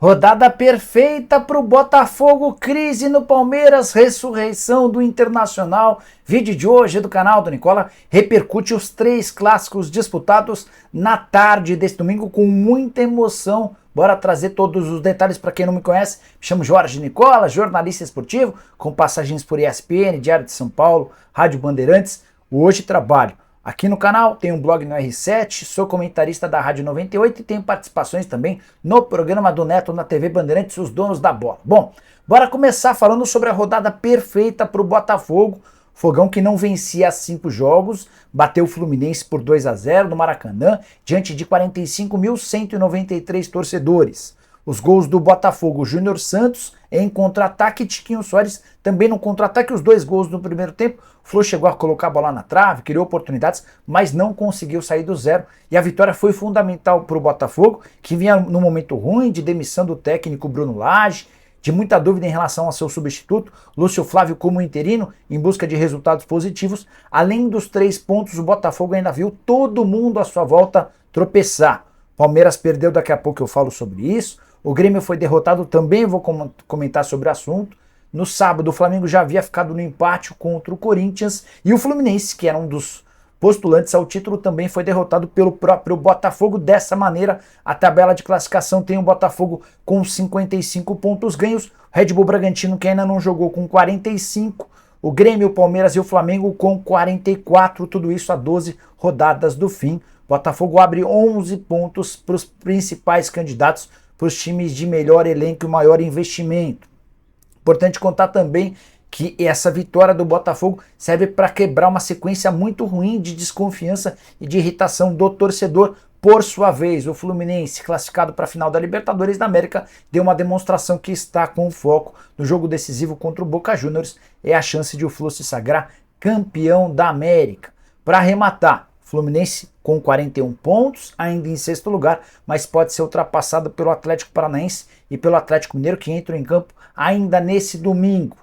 Rodada perfeita para o Botafogo, crise no Palmeiras, ressurreição do Internacional. Vídeo de hoje do canal do Nicola repercute os 3 clássicos disputados na tarde deste domingo com muita emoção. Bora trazer todos os detalhes para quem não me conhece. Me chamo Jorge Nicola, jornalista esportivo, com passagens por ESPN, Diário de São Paulo, Rádio Bandeirantes. Hoje trabalho aqui no canal, tenho um blog no R7, sou comentarista da Rádio 98 e tenho participações também no programa do Neto na TV Bandeirantes, Os Donos da Bola. Bom, bora começar falando sobre a rodada perfeita para o Botafogo. Fogão que não vencia há 5 jogos, bateu o Fluminense por 2-0 no Maracanã, diante de 45.193 torcedores. Os gols do Botafogo, Júnior Santos em contra-ataque e Tiquinho Soares também no contra-ataque. Os 2 gols no primeiro tempo, o Flu chegou a colocar a bola na trave, criou oportunidades, mas não conseguiu sair do zero. E a vitória foi fundamental para o Botafogo, que vinha num momento ruim de demissão do técnico Bruno Lage, de muita dúvida em relação ao seu substituto, Lúcio Flávio como interino, em busca de resultados positivos. Além dos 3 pontos, o Botafogo ainda viu todo mundo à sua volta tropeçar. Palmeiras perdeu, daqui a pouco eu falo sobre isso. O Grêmio foi derrotado, também vou comentar sobre o assunto. No sábado, o Flamengo já havia ficado no empate contra o Corinthians. E o Fluminense, que era um dos postulantes ao título, também foi derrotado pelo próprio Botafogo. Dessa maneira, a tabela de classificação tem o Botafogo com 55 pontos ganhos. O Red Bull Bragantino, que ainda não jogou, com 45. O Grêmio, o Palmeiras e o Flamengo com 44. Tudo isso a 12 rodadas do fim. Botafogo abre 11 pontos para os principais candidatos, para os times de melhor elenco e maior investimento. Importante contar também que essa vitória do Botafogo serve para quebrar uma sequência muito ruim de desconfiança e de irritação do torcedor. Por sua vez, o Fluminense, classificado para a final da Libertadores da América, deu uma demonstração que está com foco no jogo decisivo contra o Boca Juniors. É a chance de o Flu se sagrar campeão da América. Para arrematar, Fluminense com 41 pontos, ainda em 6º lugar, mas pode ser ultrapassado pelo Atlético Paranaense e pelo Atlético Mineiro, que entram em campo ainda nesse domingo.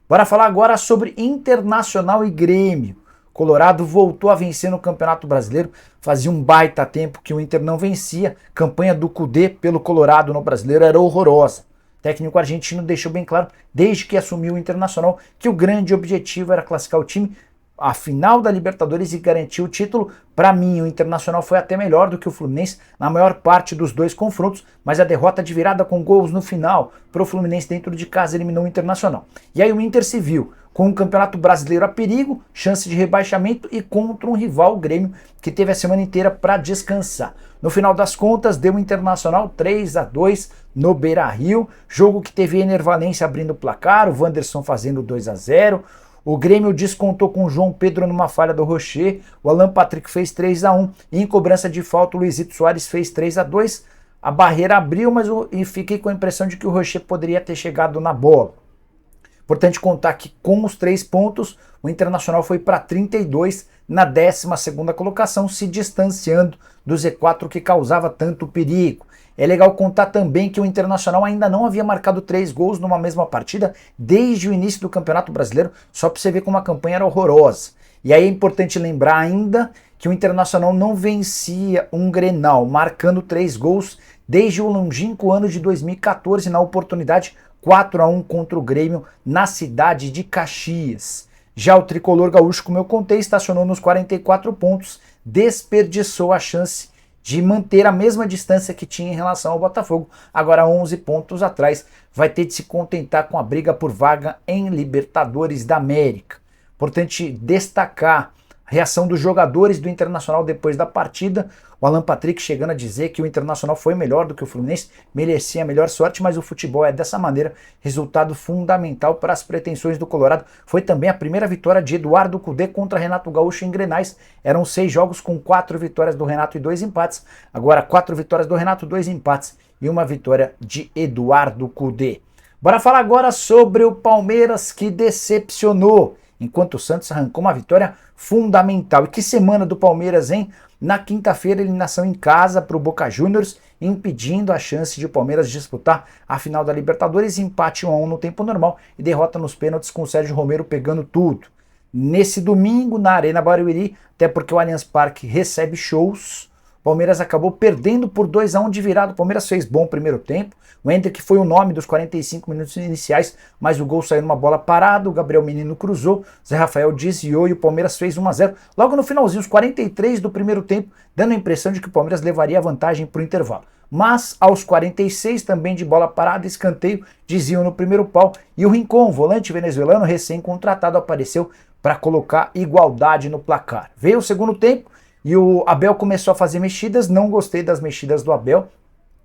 Bora falar agora sobre Internacional e Grêmio. Colorado voltou a vencer no Campeonato Brasileiro, fazia um baita tempo que o Inter não vencia. Campanha do Cudê pelo Colorado no Brasileiro era horrorosa. O técnico argentino deixou bem claro, desde que assumiu o Internacional, que o grande objetivo era classificar o time a final da Libertadores e garantir o título. Para mim, o Internacional foi até melhor do que o Fluminense na maior parte dos 2 confrontos, mas a derrota de virada com gols no final para o Fluminense dentro de casa eliminou o Internacional. E aí o Inter se viu com o Campeonato Brasileiro a perigo, chance de rebaixamento e contra um rival, o Grêmio, que teve a semana inteira para descansar. No final das contas, deu o Internacional 3-2 no Beira-Rio, jogo que teve Ener Valencia abrindo o placar, o Wanderson fazendo 2-0, o Grêmio descontou com o João Pedro numa falha do Rocher, o Alan Patrick fez 3-1, e em cobrança de falta o Luizito Soares fez 3-2, a barreira abriu, mas eu fiquei com a impressão de que o Rocher poderia ter chegado na bola. Importante contar que com os 3 pontos, o Internacional foi para 32 na 12ª colocação, se distanciando do Z4 que causava tanto perigo. É legal contar também que o Internacional ainda não havia marcado 3 gols numa mesma partida desde o início do Campeonato Brasileiro, só para você ver como a campanha era horrorosa. E aí é importante lembrar ainda que o Internacional não vencia um Grenal, marcando 3 gols desde o longínquo ano de 2014, na oportunidade 4-1 contra o Grêmio na cidade de Caxias. Já o tricolor gaúcho, como eu contei, estacionou nos 44 pontos, desperdiçou a chance de manter a mesma distância que tinha em relação ao Botafogo, agora 11 pontos atrás, vai ter de se contentar com a briga por vaga em Libertadores da América. Importante destacar a reação dos jogadores do Internacional depois da partida, o Alan Patrick chegando a dizer que o Internacional foi melhor do que o Fluminense, merecia a melhor sorte, mas o futebol é dessa maneira, resultado fundamental para as pretensões do Colorado. Foi também a primeira vitória de Eduardo Cudê contra Renato Gaúcho em Grenais, eram 6 jogos com 4 vitórias do Renato e 2 empates, agora 4 vitórias do Renato, 2 empates e uma vitória de Eduardo Cudê. Bora falar agora sobre o Palmeiras, que decepcionou, enquanto o Santos arrancou uma vitória fundamental. E que semana do Palmeiras, hein? Na quinta-feira, eliminação em casa para o Boca Juniors, impedindo a chance de o Palmeiras disputar a final da Libertadores, empate 1-1 no tempo normal e derrota nos pênaltis com o Sérgio Romero pegando tudo. Nesse domingo, na Arena Barueri, até porque o Allianz Parque recebe shows, Palmeiras acabou perdendo por 2-1 de virada. O Palmeiras fez bom primeiro tempo. O Hendrick foi o nome dos 45 minutos iniciais, mas o gol saiu numa bola parada, o Gabriel Menino cruzou, Zé Rafael desviou e o Palmeiras fez 1-0. Logo no finalzinho, os 43 do primeiro tempo, dando a impressão de que o Palmeiras levaria a vantagem para o intervalo. Mas aos 46 também de bola parada, escanteio, desvio no primeiro pau e o Rincon, volante venezuelano recém-contratado, apareceu para colocar igualdade no placar. Veio o segundo tempo e o Abel começou a fazer mexidas, não gostei das mexidas do Abel.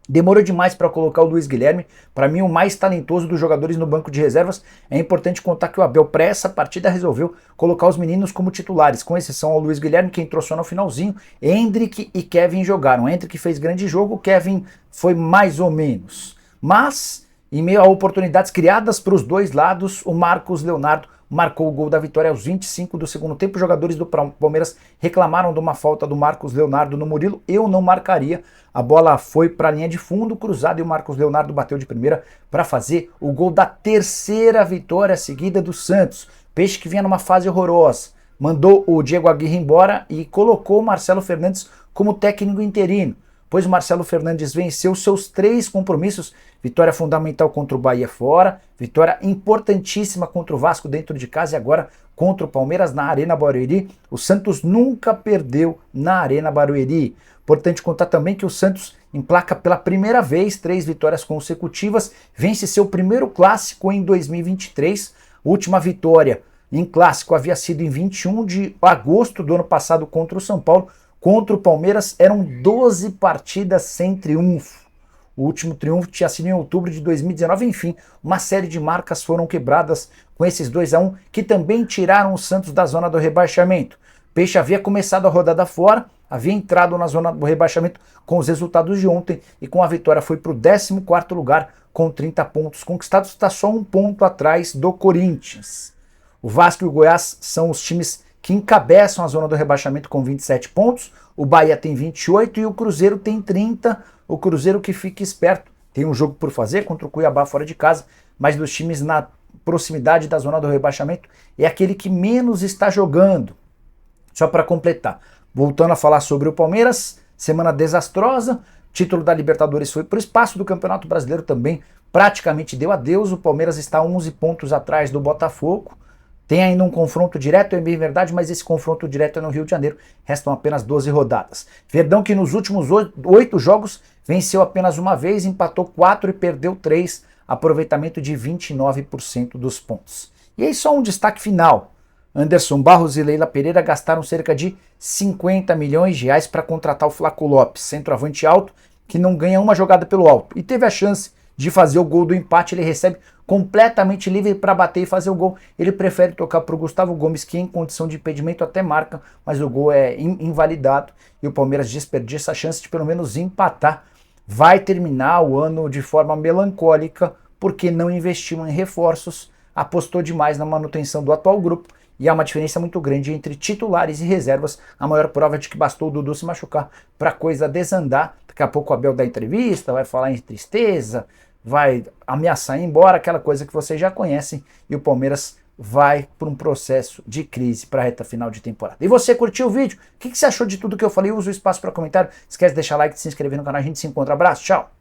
Demorou demais para colocar o Luiz Guilherme, para mim o mais talentoso dos jogadores no banco de reservas. É importante contar que o Abel, para essa partida, resolveu colocar os meninos como titulares, com exceção ao Luiz Guilherme, que entrou só no finalzinho. Hendrick e Kevin jogaram. Hendrick fez grande jogo, Kevin foi mais ou menos. Mas, em meio a oportunidades criadas para os dois lados, o Marcos Leonardo marcou o gol da vitória aos 25 do segundo tempo. Os jogadores do Palmeiras reclamaram de uma falta do Marcos Leonardo no Murilo. Eu não marcaria. A bola foi para a linha de fundo, cruzada, e o Marcos Leonardo bateu de primeira para fazer o gol da terceira vitória seguida do Santos. Peixe que vinha numa fase horrorosa. Mandou o Diego Aguirre embora e colocou o Marcelo Fernandes como técnico interino, pois o Marcelo Fernandes venceu seus 3 compromissos, vitória fundamental contra o Bahia fora, vitória importantíssima contra o Vasco dentro de casa e agora contra o Palmeiras na Arena Barueri. O Santos nunca perdeu na Arena Barueri. Importante contar também que o Santos emplaca pela primeira vez 3 vitórias consecutivas, vence seu primeiro clássico em 2023, última vitória em clássico havia sido em 21 de agosto do ano passado contra o São Paulo. Contra o Palmeiras eram 12 partidas sem triunfo. O último triunfo tinha sido em outubro de 2019. Enfim, uma série de marcas foram quebradas com esses 2-1 que também tiraram o Santos da zona do rebaixamento. Peixe havia começado a rodada fora, havia entrado na zona do rebaixamento com os resultados de ontem e com a vitória foi para o 14º lugar com 30 pontos conquistados. Está só 1 ponto atrás do Corinthians. O Vasco e o Goiás são os times que encabeçam a zona do rebaixamento com 27 pontos, o Bahia tem 28 e o Cruzeiro tem 30, o Cruzeiro que fica esperto, tem um jogo por fazer contra o Cuiabá fora de casa, mas dos times na proximidade da zona do rebaixamento é aquele que menos está jogando. Só para completar, voltando a falar sobre o Palmeiras, semana desastrosa, título da Libertadores foi para o espaço, do Campeonato Brasileiro também praticamente deu adeus, o Palmeiras está 11 pontos atrás do Botafogo. Tem ainda um confronto direto, é bem verdade, mas esse confronto direto é no Rio de Janeiro. Restam apenas 12 rodadas. Verdão que nos últimos 8 jogos venceu apenas uma vez, empatou 4 e perdeu 3. Aproveitamento de 29% dos pontos. E aí só um destaque final. Anderson Barros e Leila Pereira gastaram cerca de 50 milhões de reais para contratar o Flaco Lopes, centroavante alto, que não ganha uma jogada pelo alto. E teve a chance de fazer o gol do empate, ele recebe completamente livre para bater e fazer o gol. Ele prefere tocar para o Gustavo Gomes, que em condição de impedimento até marca, mas o gol é invalidado e o Palmeiras desperdiça a chance de pelo menos empatar. Vai terminar o ano de forma melancólica porque não investiu em reforços, apostou demais na manutenção do atual grupo e há uma diferença muito grande entre titulares e reservas. A maior prova é de que bastou o Dudu se machucar para a coisa desandar. Daqui a pouco o Abel dá entrevista, vai falar em tristeza, vai ameaçar ir embora, aquela coisa que vocês já conhecem, e o Palmeiras vai para um processo de crise para a reta final de temporada. E você curtiu o vídeo? O que você achou de tudo que eu falei? Usa o espaço para comentário. Esquece de deixar like, de se inscrever no canal. A gente se encontra. Abraço, tchau!